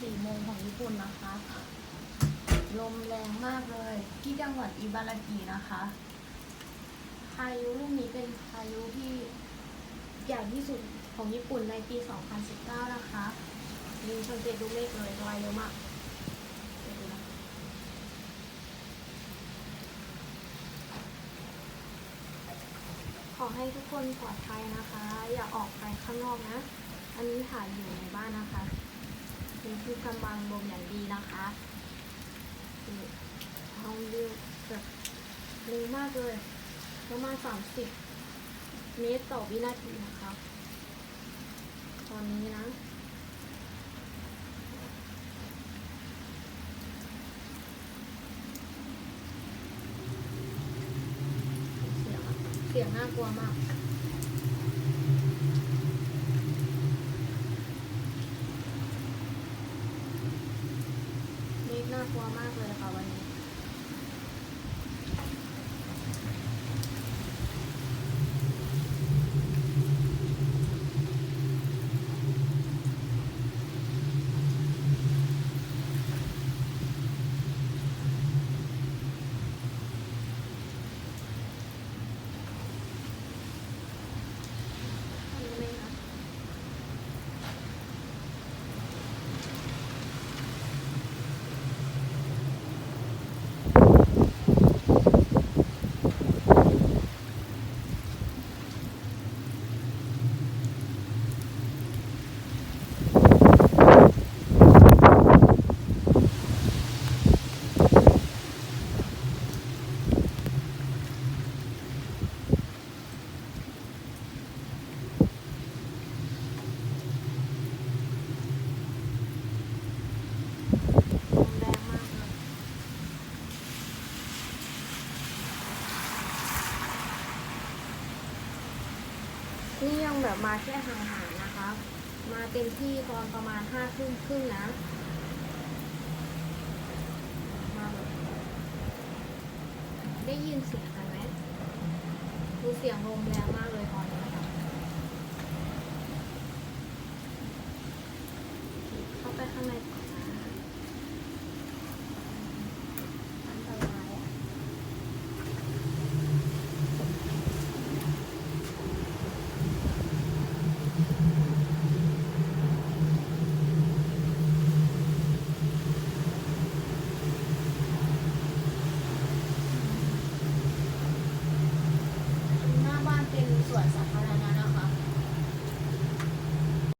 4 โมงของญี่ปุ่นนะคะ ลมแรงมากเลยที่จังหวัดอิบารากินะคะพายุลูกนี้เป็นพายุที่ใหญ่ที่สุดของญี่ปุ่นในปี 2019 นะคะมีสังเกตดูเมฆเลยลอยเยอะมากขอให้ทุกคนปลอดภัยนะคะ อย่าออกไปข้างนอกนะ อันนี้ถ่ายอยู่ในบ้านนะคะมีที่กำบังลมอย่างดีนะคะท้องวิวแบบเร็วมากเลยประมาณ30 เมตรต่อวินาทีนะคะ ตอนนี้นะเสียงน่ากลัวมากนี่น่ากลัวมากเลยค่ะวันนี้นี่ยังแบบมาแค่ห่างๆนะคะ มาเต็มที่ตอนประมาณ5 ทุ่มครึ่งนะมาแบบได้ยินเสียงกันไหมดูเสียงลมแรงมากเลยตอนนี้นะคะเข้าไปข้างใน